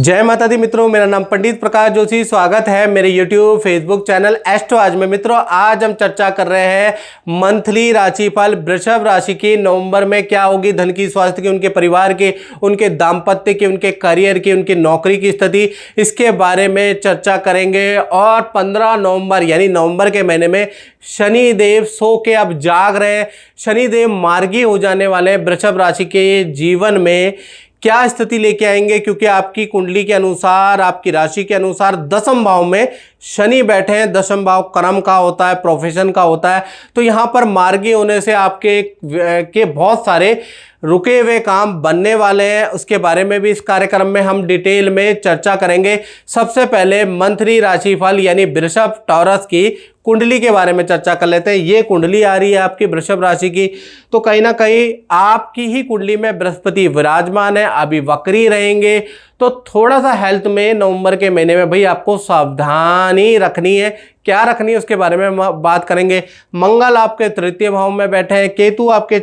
जय माता दी मित्रों, मेरा नाम पंडित प्रकाश जोशी। स्वागत है मेरे YouTube फेसबुक चैनल एस्ट्रो आज में। मित्रों, आज हम चर्चा कर रहे हैं मंथली राशिफल वृषभ राशि की। नवंबर में क्या होगी, धन की, स्वास्थ्य की, उनके परिवार की, उनके दाम्पत्य की, उनके करियर की, उनकी नौकरी की स्थिति, इसके बारे में चर्चा करेंगे। और 15 नवंबर यानी नवंबर के महीने में शनिदेव सो के अब जाग रहे हैं। शनिदेव मार्गी हो जाने वाले वृषभ राशि के जीवन में क्या स्थिति लेके आएंगे, क्योंकि आपकी कुंडली के अनुसार, आपकी राशि के अनुसार दसम भाव में शनि बैठे हैं। दसम भाव कर्म का होता है, प्रोफेशन का होता है। तो यहाँ पर मार्गी होने से आपके के बहुत सारे रुके हुए काम बनने वाले हैं। उसके बारे में भी इस कार्यक्रम में हम डिटेल में चर्चा करेंगे। सबसे पहले मंथली राशिफल यानी वृषभ टॉरस की कुंडली के बारे में चर्चा कर लेते हैं। ये कुंडली आ रही है आपकी वृषभ राशि की, तो कहीं ना कहीं आपकी ही कुंडली में बृहस्पति विराजमान है, अभी वक्री रहेंगे। तो थोड़ा सा हेल्थ में नवंबर के महीने में भाई आपको सावधानी रखनी है। क्या रखनी है उसके बारे में बात करेंगे। मंगल आपके तृतीय भाव में बैठे हैं, केतु आपके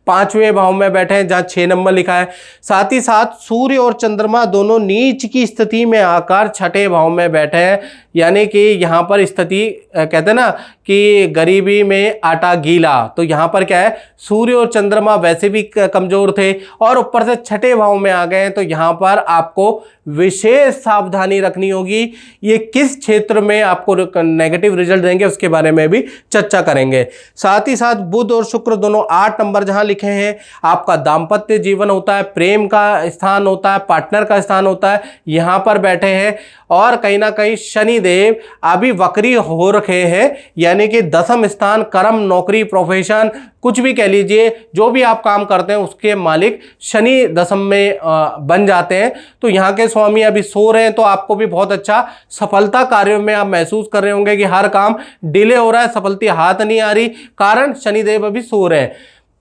5वें भाव में बैठे हैं जहाँ 6 नंबर लिखा है। साथ ही साथ सूर्य और चंद्रमा दोनों नीच की स्थिति में आकर 6ठे भाव में बैठे हैं। यानी कि यहाँ पर स्थिति कहते हैं ना कि गरीबी में आटा गीला। तो यहाँ पर क्या है, सूर्य और चंद्रमा वैसे भी कमजोर थे और ऊपर से 6ठे भाव में आ गए हैं। तो यहाँ पर आपको विशेष सावधानी रखनी होगी। ये किस क्षेत्र में आपको नेगेटिव रिजल्ट देंगे उसके बारे में भी चर्चा करेंगे। साथ ही साथ बुध और शुक्र दोनों 8 नंबर जहां लिखे हैं, आपका दाम्पत्य जीवन होता है, प्रेम का स्थान होता है, पार्टनर का स्थान होता है, यहां पर बैठे हैं। और कहीं ना कहीं शनिदेव अभी वक्री हो रखे हैं, यानी कि दसम स्थान कर्म, नौकरी, प्रोफेशन, कुछ भी कह लीजिए, जो भी आप काम करते हैं उसके मालिक शनि दसम में बन जाते हैं। तो यहाँ के स्वामी अभी सो रहे हैं, तो आपको भी बहुत अच्छा सफलता कार्यों में आप महसूस कर रहे होंगे कि हर काम डिले हो रहा है, सफलता हाथ नहीं आ रही, कारण शनिदेव अभी सो रहे हैं।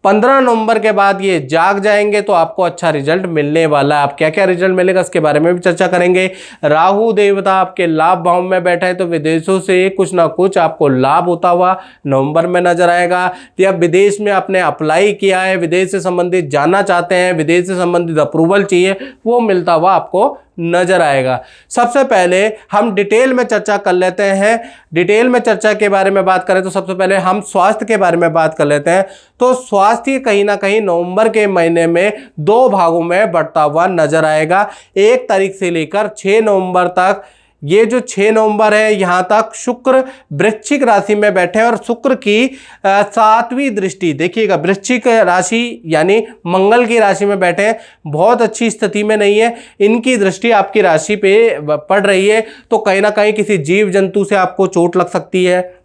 15 नवंबर के बाद ये जाग जाएंगे तो आपको अच्छा रिजल्ट मिलने वाला है। आप क्या क्या रिजल्ट मिलेगा इसके बारे में भी चर्चा करेंगे। राहु देवता आपके लाभ भाव में बैठे हैं, तो विदेशों से कुछ ना कुछ आपको लाभ होता हुआ नवंबर में नजर आएगा। या विदेश में आपने अप्लाई किया है, विदेश से संबंधित जानना चाहते हैं, विदेश से संबंधित अप्रूवल चाहिए, वो मिलता हुआ आपको नजर आएगा। सबसे पहले हम डिटेल में चर्चा कर लेते हैं। डिटेल में चर्चा के बारे में बात करें तो सबसे पहले हम स्वास्थ्य के बारे में बात कर लेते हैं। तो स्वास्थ्य कहीं ना कहीं नवंबर के महीने में 2 भागों में बढ़ता हुआ नजर आएगा। 1 तारीख से लेकर 6 नवंबर तक। ये जो 6 नवंबर है यहाँ तक शुक्र वृश्चिक राशि में बैठे हैं और शुक्र की 7वीं दृष्टि देखिएगा, वृश्चिक राशि यानी मंगल की राशि में बैठे हैं। बहुत अच्छी स्थिति में नहीं है, इनकी दृष्टि आपकी राशि पे पड़ रही है। तो कहीं ना कहीं किसी जीव जंतु से आपको चोट लग सकती है,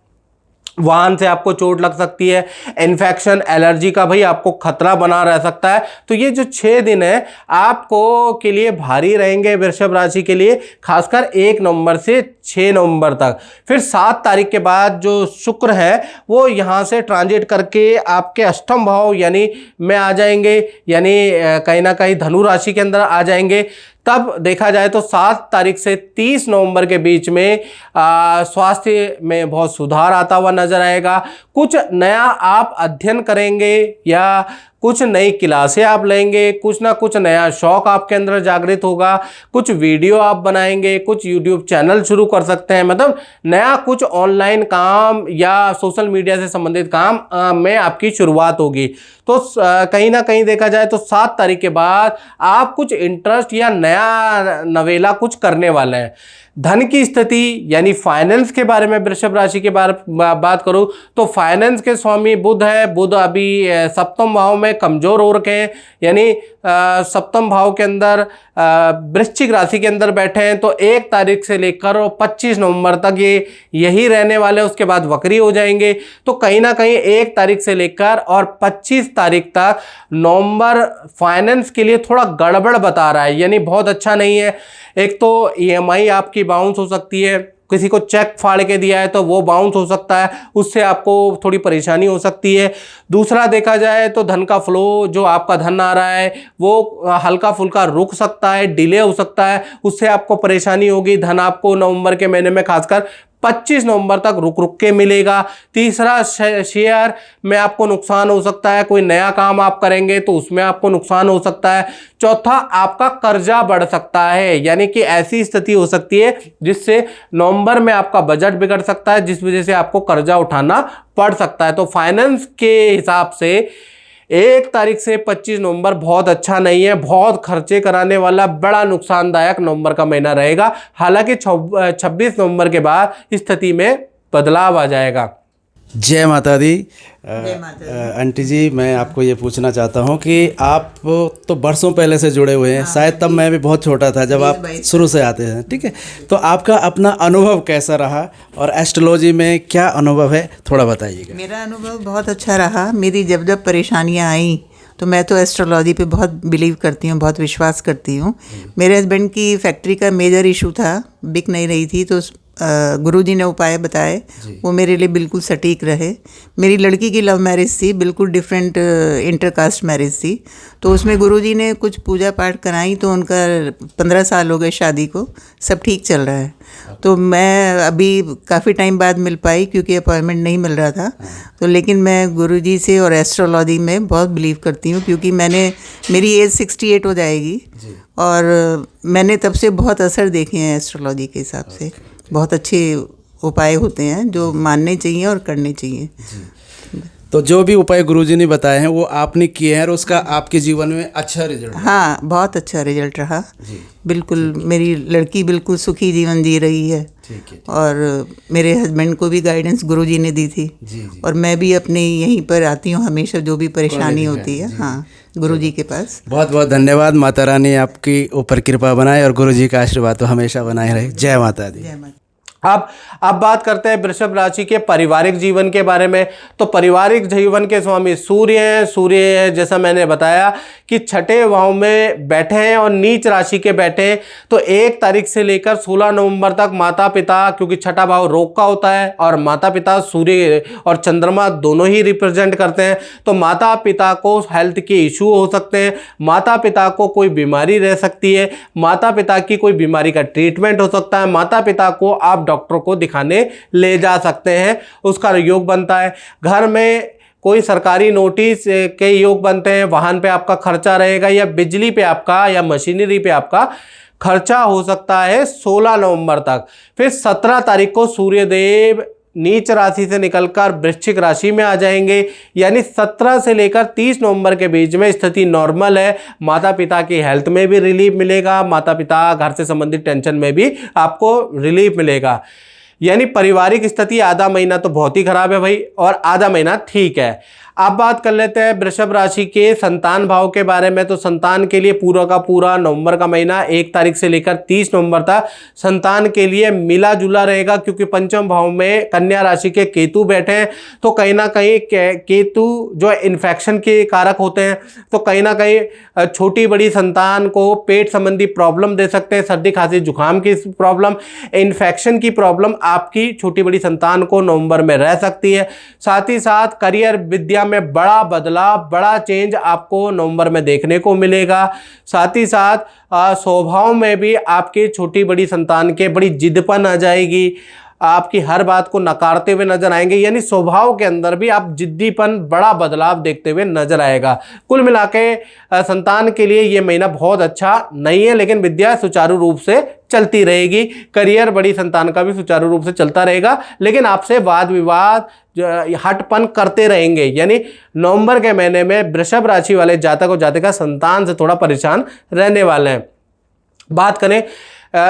वाहन से आपको चोट लग सकती है, इन्फेक्शन, एलर्जी का भाई आपको खतरा बना रह सकता है। तो ये जो 6 दिन है आपको के लिए भारी रहेंगे वृषभ राशि के लिए, खासकर 1 नवंबर से 6 नवंबर तक। फिर 7 तारीख के बाद जो शुक्र है वो यहाँ से ट्रांजिट करके आपके अष्टम भाव यानी में आ जाएंगे, यानी कहीं ना कहीं धनु राशि के अंदर आ जाएंगे। तब देखा जाए तो 7 तारीख से 30 नवंबर के बीच में स्वास्थ्य में बहुत सुधार आता हुआ नजर आएगा। कुछ नया आप अध्ययन करेंगे या कुछ नई क्लासें आप लेंगे, कुछ ना कुछ नया शौक आपके अंदर जागृत होगा, कुछ वीडियो आप बनाएंगे, कुछ यूट्यूब चैनल शुरू कर सकते हैं। मतलब नया कुछ ऑनलाइन काम या सोशल मीडिया से संबंधित काम में आपकी शुरुआत होगी। तो कहीं ना कहीं देखा जाए तो 7 तारीख के बाद आप कुछ इंटरेस्ट या नया नवेला कुछ करने वाले हैं। धन की स्थिति यानी फाइनेंस के बारे में वृषभ राशि के बात करूं तो फाइनेंस के स्वामी बुध है। बुध अभी 7वें भाव में कमजोर हो रखे हैं, यानी 7वें भाव के अंदर वृश्चिक राशि के अंदर बैठे हैं। तो 1 तारीख से लेकर 25 नवंबर तक ये यही रहने वाले, उसके बाद वक्री हो जाएंगे। तो कहीं ना कहीं 1 तारीख से लेकर और 25 तारीख तक नवंबर फाइनेंस के लिए थोड़ा गड़बड़ बता रहा है, यानी बहुत अच्छा नहीं है। एक तो EMI आपकी बाउंस हो सकती है, किसी को चेक फाड़ के दिया है तो वो बाउंस हो सकता है, उससे आपको थोड़ी परेशानी हो सकती है। दूसरा देखा जाए तो धन का फ्लो, जो आपका धन आ रहा है वो हल्का फुल्का रुक सकता है, डिले हो सकता है, उससे आपको परेशानी होगी। धन आपको नवंबर के महीने में खासकर 25 नवंबर तक रुक रुक के मिलेगा। तीसरा, शेयर में आपको नुकसान हो सकता है, कोई नया काम आप करेंगे तो उसमें आपको नुकसान हो सकता है। चौथा, आपका कर्जा बढ़ सकता है, यानी कि ऐसी स्थिति हो सकती है जिससे नवंबर में आपका बजट बिगड़ सकता है, जिस वजह से आपको कर्जा उठाना पड़ सकता है। तो फाइनेंस के हिसाब से 1 तारीख से 25 नवंबर बहुत अच्छा नहीं है, बहुत खर्चे कराने वाला, बड़ा नुकसानदायक नवंबर का महीना रहेगा। हालांकि 26 नवंबर के बाद स्थिति में बदलाव आ जाएगा। जय माता दी। आंटी जी, मैं आपको ये पूछना चाहता हूँ कि आप तो बरसों पहले से जुड़े हुए हैं, शायद तब मैं भी बहुत छोटा था जब आप शुरू से आते हैं, ठीक है? तो आपका अपना अनुभव कैसा रहा और एस्ट्रोलॉजी में क्या अनुभव है, थोड़ा बताइएगा। मेरा अनुभव बहुत अच्छा रहा। मेरी जब जब परेशानियाँ आई तो मैं तो एस्ट्रोलॉजी पे बहुत बिलीव करती हूँ, बहुत विश्वास करती हूँ। मेरे हस्बैंड की फैक्ट्री का मेजर इशू था, बिक नहीं रही थी, तो गुरुजी ने उपाय बताए, वो मेरे लिए बिल्कुल सटीक रहे। मेरी लड़की की लव मैरिज थी, बिल्कुल डिफरेंट इंटरकास्ट मैरिज थी, तो उसमें गुरुजी ने कुछ पूजा पाठ कराई, तो उनका 15 साल हो गए शादी को, सब ठीक चल रहा है। तो मैं अभी काफ़ी टाइम बाद मिल पाई क्योंकि अपॉइंटमेंट नहीं मिल रहा था, तो लेकिन मैं गुरुजी से और एस्ट्रोलॉजी में बहुत बिलीव करती हूँ, क्योंकि मेरी एज 68 हो जाएगी और मैंने तब से बहुत असर देखे हैं एस्ट्रोलॉजी के हिसाब से। बहुत अच्छे उपाय होते हैं जो मानने चाहिए और करने चाहिए। तो जो भी उपाय गुरुजी ने बताए हैं वो आपने किए हैं और उसका आपके जीवन में अच्छा रिजल्ट? हाँ, बहुत अच्छा रिजल्ट रहा। बिल्कुल, मेरी लड़की बिल्कुल सुखी जीवन जी रही है। और मेरे हस्बैंड को भी गाइडेंस गुरुजी ने दी थी। और मैं भी अपने यहीं पर आती हूँ हमेशा, जो भी परेशानी होती है, हाँ, गुरुजी के पास। बहुत बहुत धन्यवाद। माता रानी आपकी ऊपर कृपा बनाए और गुरुजी का आशीर्वाद तो हमेशा बनाए रहे। जय माता दी। जय माता। अब बात करते हैं वृषभ राशि के पारिवारिक जीवन के बारे में। तो पारिवारिक जीवन के स्वामी सूर्य हैं। सूर्य जैसा मैंने बताया कि छठे भाव में बैठे हैं और नीच राशि के बैठे हैं। तो 1 तारीख से लेकर 16 नवंबर तक माता पिता, क्योंकि छठा भाव रोग का होता है और माता पिता सूर्य और चंद्रमा दोनों ही रिप्रेजेंट करते हैं, तो माता पिता को हेल्थ के इशू हो सकते हैं, माता पिता को कोई बीमारी रह सकती है, माता पिता की कोई बीमारी का ट्रीटमेंट हो सकता है, माता पिता को आप डॉक्टर को दिखाने ले जा सकते हैं, उसका योग बनता है। घर में कोई सरकारी नोटिस के योग बनते हैं, वाहन पे आपका खर्चा रहेगा, या बिजली पे आपका या मशीनरी पे आपका खर्चा हो सकता है 16 नवंबर तक। फिर 17 तारीख को सूर्यदेव नीच राशि से निकलकर वृश्चिक राशि में आ जाएंगे, यानी 17 से लेकर 30 नवंबर के बीच में स्थिति नॉर्मल है। माता पिता की हेल्थ में भी रिलीफ मिलेगा, माता पिता घर से संबंधित टेंशन में भी आपको रिलीफ मिलेगा। यानी पारिवारिक स्थिति आधा महीना तो बहुत ही खराब है भाई, और आधा महीना ठीक है। अब बात कर लेते हैं वृषभ राशि के संतान भाव के बारे में। तो संतान के लिए पूरा का पूरा नवंबर का महीना 1 तारीख से लेकर 30 नवंबर तक संतान के लिए मिला जुला रहेगा, क्योंकि पंचम भाव में कन्या राशि के केतु बैठे हैं। तो कहीं ना कहीं केतु जो इन्फेक्शन के कारक होते हैं, तो कहीं ना कहीं छोटी बड़ी संतान को पेट संबंधी प्रॉब्लम दे सकते हैं, सर्दी खांसी जुकाम की प्रॉब्लम, इन्फेक्शन की प्रॉब्लम आपकी छोटी बड़ी संतान को नवंबर में रह सकती है। साथ ही साथ करियर विद्या में बड़ा बदलाव, बड़ा चेंज आपको नवंबर में देखने को मिलेगा। साथ ही साथ स्वभाव में भी आपके छोटी बड़ी संतान के बड़ी जिद्दपन आ जाएगी, आपकी हर बात को नकारते हुए नजर आएंगे, यानी स्वभाव के अंदर भी आप जिद्दीपन, बड़ा बदलाव देखते हुए नजर आएगा। कुल मिला के संतान के लिए ये महीना बहुत अच्छा नहीं है, लेकिन विद्या सुचारू रूप से चलती रहेगी, करियर बड़ी संतान का भी सुचारू रूप से चलता रहेगा, लेकिन आपसे वाद विवाद हटपन करते रहेंगे। यानी नवंबर के महीने में वृषभ राशि वाले जातक और जातिका संतान से थोड़ा परेशान रहने वाले हैं। बात करें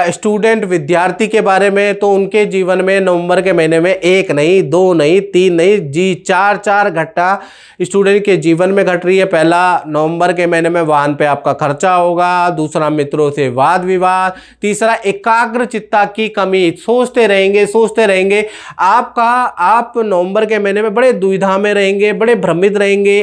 स्टूडेंट विद्यार्थी के बारे में, तो उनके जीवन में नवंबर के महीने में 1 नहीं, 2 नहीं, 3 नहीं जी 4 घटना स्टूडेंट के जीवन में घट रही है। पहला, नवंबर के महीने में वाहन पे आपका खर्चा होगा। दूसरा, मित्रों से वाद विवाद। तीसरा, एकाग्र चित्ता की कमी, सोचते रहेंगे आप नवंबर के महीने में बड़े दुविधा में रहेंगे, बड़े भ्रमित रहेंगे,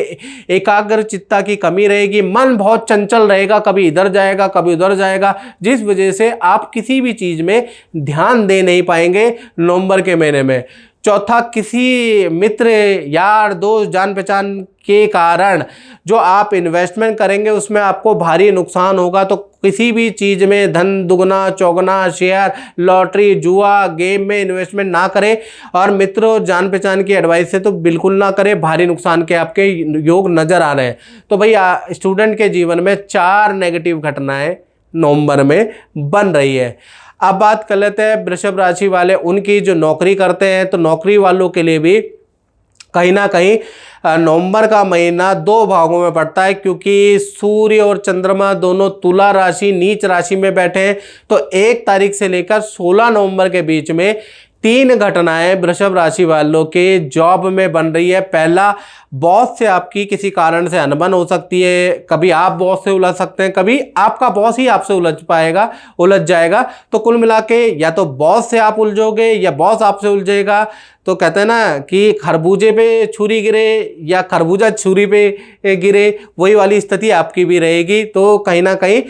एकाग्र चित्ता की कमी रहेगी, मन बहुत चंचल रहेगा, कभी इधर जाएगा कभी उधर जाएगा, जिस वजह से आप किसी भी चीज में ध्यान दे नहीं पाएंगे नवंबर के महीने में। चौथा, किसी मित्र यार दोस्त जान पहचान के कारण जो आप इन्वेस्टमेंट करेंगे उसमें आपको भारी नुकसान होगा। तो किसी भी चीज़ में धन दुगना चौगना, शेयर, लॉटरी, जुआ, गेम में इन्वेस्टमेंट ना करें और मित्रों जान पहचान की एडवाइस से तो बिल्कुल ना करें, भारी नुकसान के आपके योग नज़र आ रहे हैं। तो भैया स्टूडेंट के जीवन में 4 नेगेटिव घटनाएं नवंबर में बन रही है। अब बात कर लेते हैं वृषभ राशि वाले उनकी जो नौकरी करते हैं, तो नौकरी वालों के लिए भी कहीं ना कहीं नवंबर का महीना 2 भागों में पड़ता है, क्योंकि सूर्य और चंद्रमा दोनों तुला राशि नीच राशि में बैठे हैं। तो 1 तारीख से लेकर 16 नवंबर के बीच में 3 घटनाएं वृषभ राशि वालों के जॉब में बन रही है। पहला, बॉस से आपकी किसी कारण से अनबन हो सकती है। कभी आप बॉस से उलझ सकते हैं, कभी आपका बॉस ही आपसे उलझ जाएगा। तो कुल मिला के या तो बॉस से आप उलझोगे या बॉस आपसे उलझेगा। तो कहते हैं ना कि खरबूजे पे छुरी गिरे या खरबूजा छुरी पे गिरे, वही वाली स्थिति आपकी भी रहेगी। तो कहीं ना कहीं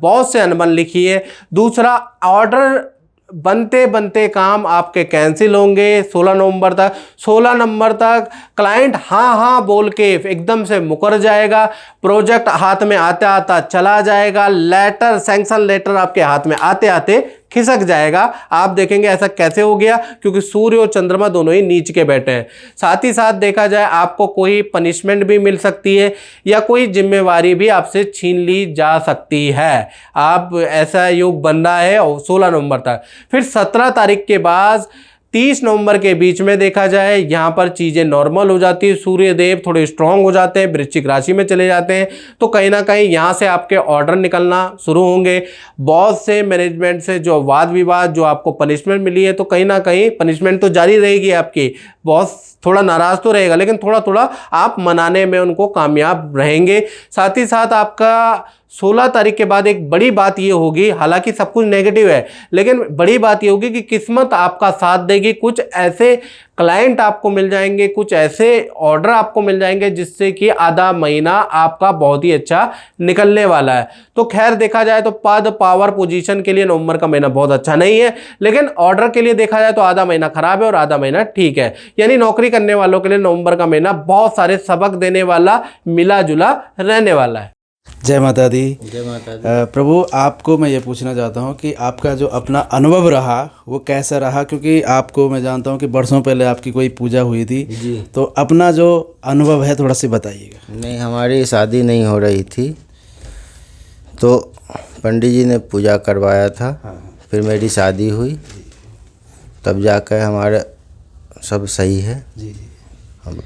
बॉस से अनबन लिखी है। दूसरा, ऑर्डर बनते बनते काम आपके कैंसिल होंगे 16 नवंबर तक। 16 नवंबर तक क्लाइंट हाँ हाँ बोल के एकदम से मुकर जाएगा। प्रोजेक्ट हाथ में आते आता चला जाएगा। लेटर, सैंक्शन लेटर आपके हाथ में आते आते खिसक जाएगा। आप देखेंगे ऐसा कैसे हो गया, क्योंकि सूर्य और चंद्रमा दोनों ही नीच के बैठे हैं। साथ ही साथ देखा जाए आपको कोई पनिशमेंट भी मिल सकती है या कोई जिम्मेवारी भी आपसे छीन ली जा सकती है। आप ऐसा योग बन रहा है 16 नवंबर तक। फिर 17 तारीख के बाद 30 नवंबर के बीच में देखा जाए यहाँ पर चीज़ें नॉर्मल हो जाती है। सूर्य देव थोड़े स्ट्रांग हो जाते हैं, वृश्चिक राशि में चले जाते हैं। तो कहीं ना कहीं यहाँ से आपके ऑर्डर निकलना शुरू होंगे। बॉस से, मैनेजमेंट से जो वाद विवाद, जो आपको पनिशमेंट मिली है, तो कहीं ना कहीं पनिशमेंट तो जारी रहेगी आपकी। बॉस थोड़ा नाराज़ तो रहेगा, लेकिन थोड़ा थोड़ा आप मनाने में उनको कामयाब रहेंगे। साथ ही साथ आपका 16 तारीख के बाद एक बड़ी बात ये होगी, हालांकि सब कुछ नेगेटिव है, लेकिन बड़ी बात ये होगी कि किस्मत आपका साथ देगी। कुछ ऐसे क्लाइंट आपको मिल जाएंगे, कुछ ऐसे ऑर्डर आपको मिल जाएंगे जिससे कि आधा महीना आपका बहुत ही अच्छा निकलने वाला है। तो खैर देखा जाए तो पद, पावर, पोजीशन के लिए नवंबर का महीना बहुत अच्छा नहीं है, लेकिन ऑर्डर के लिए देखा जाए तो आधा महीना खराब है और आधा महीना ठीक है। यानी नौकरी करने वालों के लिए नवंबर का महीना बहुत सारे सबक देने वाला, मिला जुला रहने वाला है। जय माता दी। जय माता दी। प्रभु, आपको मैं ये पूछना चाहता हूँ कि आपका जो अपना अनुभव रहा वो कैसा रहा, क्योंकि आपको मैं जानता हूँ कि बरसों पहले आपकी कोई पूजा हुई थी जी। तो अपना जो अनुभव है थोड़ा सा बताइएगा। नहीं, हमारी शादी नहीं हो रही थी तो पंडित जी ने पूजा करवाया था। फिर मेरी शादी हुई, तब जाकर हमारा सब सही है जी। हम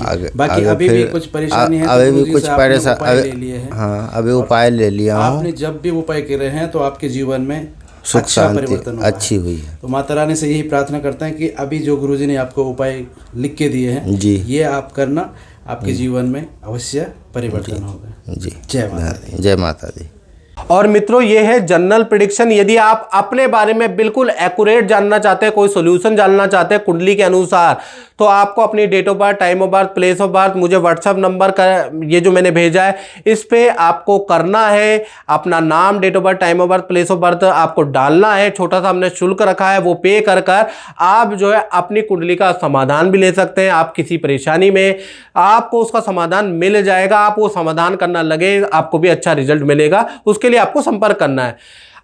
आगे, बाकी अभी भी कुछ परेशानी है? अभी भी कुछ परेशानी। हाँ, अभी उपाय ले लिया हूँ। आपने जब भी उपाय करे हैं तो आपके जीवन में सुख अच्छा शांति परिवर्तन हुआ अच्छी है। हुई है। तो माता रानी से यही प्रार्थना करते हैं कि अभी जो गुरुजी ने आपको उपाय लिख के दिए हैं जी, ये आप करना, आपके जीवन में अवश्य परिवर्तन होगा जी। जय माता दी। जय माता दी। और मित्रों, ये है जनरल प्रेडिक्शन। यदि आप अपने बारे में बिल्कुल एक्यूरेट जानना चाहते हैं, कोई सॉल्यूशन जानना चाहते हैं कुंडली के अनुसार, तो आपको अपनी date of birth, time of birth, place of birth मुझे व्हाट्सएप नंबर का ये जो मैंने भेजा है इस पे आपको करना है। अपना नाम, date of birth, time of birth, place of birth आपको डालना है। छोटा सा हमने शुल्क रखा है, वो पे कर आप जो है अपनी कुंडली का समाधान भी ले सकते हैं। आप किसी परेशानी में, आपको उसका समाधान मिल जाएगा। आप वो समाधान करना लगे, आपको भी अच्छा रिजल्ट मिलेगा। उसके लिए आपको संपर्क करना है।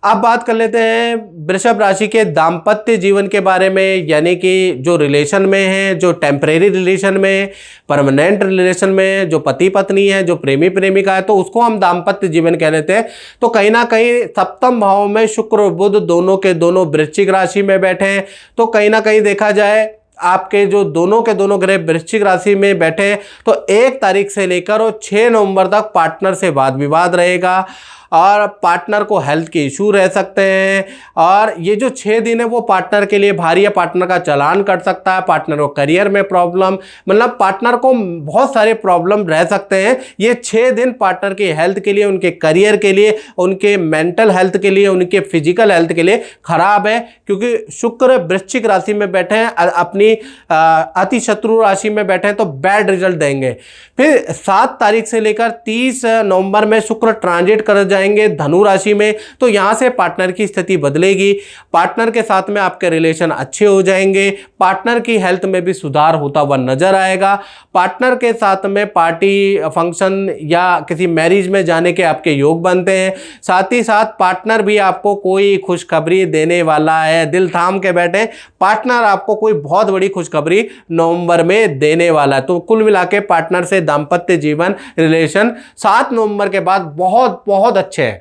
अब बात कर लेते हैं वृषभ राशि के दाम्पत्य जीवन के बारे में, यानी कि जो रिलेशन में है, जो टेम्परेरी रिलेशन में, परमानेंट रिलेशन में, जो पति पत्नी है, जो प्रेमी प्रेमिका है, तो उसको हम दाम्पत्य जीवन कह लेते हैं। तो कहीं ना कहीं सप्तम भाव में शुक्र और बुध दोनों के दोनों वृश्चिक राशि में बैठे हैं। तो कहीं ना कहीं देखा जाए आपके जो दोनों के दोनों ग्रह वृश्चिक राशि में बैठे हैं, तो 1 तारीख से लेकर और 6 नवंबर तक पार्टनर से वाद विवाद रहेगा और पार्टनर को हेल्थ के इशू रह सकते हैं। और ये जो 6 दिन है वो पार्टनर के लिए भारी है। पार्टनर का चालान कट सकता है, पार्टनर को करियर में प्रॉब्लम, मतलब पार्टनर को बहुत सारे प्रॉब्लम रह सकते हैं। ये 6 दिन पार्टनर के हेल्थ के लिए, उनके करियर के लिए, उनके मेंटल हेल्थ के लिए, उनके फिजिकल हेल्थ के लिए खराब है, क्योंकि शुक्र वृश्चिक राशि में बैठे हैं, अपनी अति शत्रु राशि में बैठे हैं, तो बैड रिजल्ट देंगे। फिर 7 तारीख से लेकर 30 नवंबर में शुक्र ट्रांजिट कर जाएंगे आएंगे धनु राशि में, तो यहाँ से पार्टनर की स्थिति बदलेगी, पार्टनर के साथ में आपके रिलेशन अच्छे हो जाएंगे, पार्टनर की हेल्थ में भी सुधार होता हुआ नजर आएगा, पार्टनर के साथ में पार्टी फंक्शन या किसी मैरिज में जाने के आपके योग बनते हैं। साथ ही साथ पार्टनर भी आपको कोई खुशखबरी देने वाला है, दिल थाम के बैठे, पार्टनर आपको कोई बहुत बड़ी खुशखबरी नवंबर में देने वाला है। तो कुल मिला के पार्टनर से दाम्पत्य जीवन रिलेशन 7 नवंबर के बाद बहुत बहुत अच्छे हैं।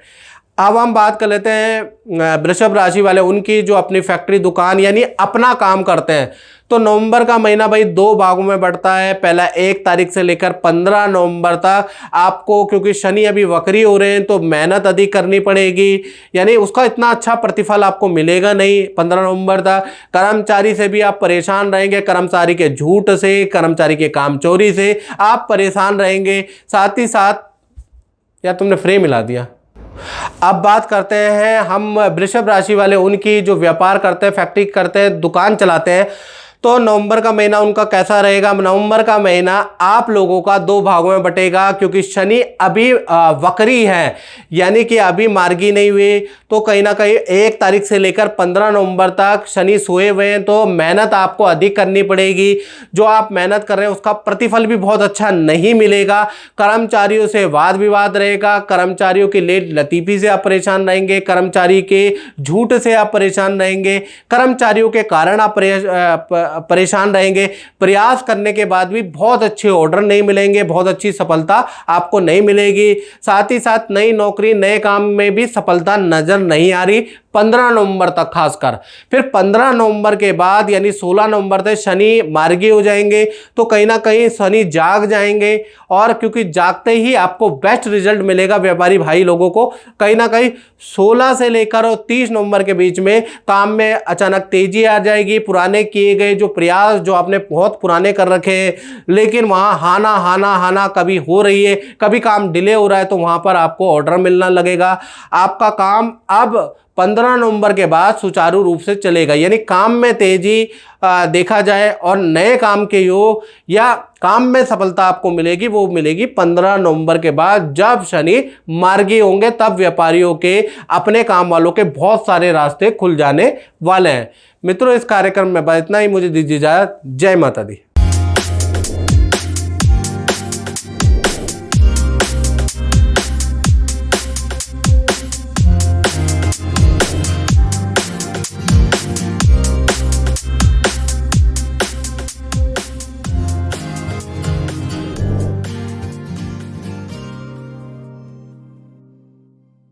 अब हम बात कर लेते हैं वृषभ राशि वाले, उनकी जो अपनी फैक्ट्री दुकान यानी अपना काम करते हैं। तो नवंबर का महीना भाई 2 भागों में बढ़ता है। पहला 1 तारीख से लेकर 15 नवंबर तक आपको, क्योंकि शनि अभी वक्री हो रहे हैं, तो मेहनत अधिक करनी पड़ेगी, यानी उसका इतना अच्छा प्रतिफल आपको मिलेगा नहीं 15 नवंबर तक। कर्मचारी से भी आप परेशान रहेंगे, कर्मचारी के झूठ से, कर्मचारी के कामचोरी से आप परेशान रहेंगे। साथ ही साथ, या तुमने फ्रेम मिला दिया। अब बात करते हैं हम वृषभ राशि वाले, उनकी जो व्यापार करते हैं, फैक्ट्री करते हैं, दुकान चलाते हैं, तो नवंबर का महीना उनका कैसा रहेगा। नवंबर का महीना आप लोगों का 2 भागों में बटेगा, क्योंकि शनि अभी वक्री है, यानी कि अभी मार्गी नहीं हुए, तो कहीं ना कहीं 1 तारीख से लेकर 15 नवंबर तक शनि सोए हुए हैं, तो मेहनत आपको अधिक करनी पड़ेगी। जो आप मेहनत कर रहे हैं उसका प्रतिफल भी बहुत अच्छा नहीं मिलेगा। कर्मचारियों से वाद विवाद रहेगा, कर्मचारियों की लेट लतीफ़ी से आप परेशान रहेंगे, कर्मचारी के झूठ से आप परेशान रहेंगे, कर्मचारियों के कारण आप परेशान रहेंगे। प्रयास करने के बाद भी बहुत अच्छे ऑर्डर नहीं मिलेंगे, बहुत अच्छी सफलता आपको नहीं मिलेगी। साथ ही साथ नई नौकरी, नए काम में भी सफलता नजर नहीं आ रही 15 नवंबर तक खासकर। फिर 15 नवंबर के बाद यानी 16 नवंबर तक शनि मार्गी हो जाएंगे, तो कहीं ना कहीं शनि जाग जाएंगे, और क्योंकि जागते ही आपको बेस्ट रिजल्ट मिलेगा व्यापारी भाई लोगों को। कहीं ना कहीं 16 से लेकर और 30 नवंबर के बीच में काम में अचानक तेजी आ जाएगी। पुराने किए गए जो प्रयास, जो आपने बहुत पुराने कर रखे हैं, लेकिन वहाँ हाना कभी हो रही है, कभी काम डिले हो रहा है, तो वहाँ पर आपको ऑर्डर मिलना लगेगा। आपका काम अब 15 नवंबर के बाद सुचारू रूप से चलेगा, यानी काम में तेजी देखा जाए, और नए काम के योग या काम में सफलता आपको मिलेगी, वो मिलेगी 15 नवंबर के बाद, जब शनि मार्गी होंगे, तब व्यापारियों के, अपने काम वालों के बहुत सारे रास्ते खुल जाने वाले हैं। मित्रों, इस कार्यक्रम में बस इतना ही। मुझे दीजिए इजाजत। जय माता दी।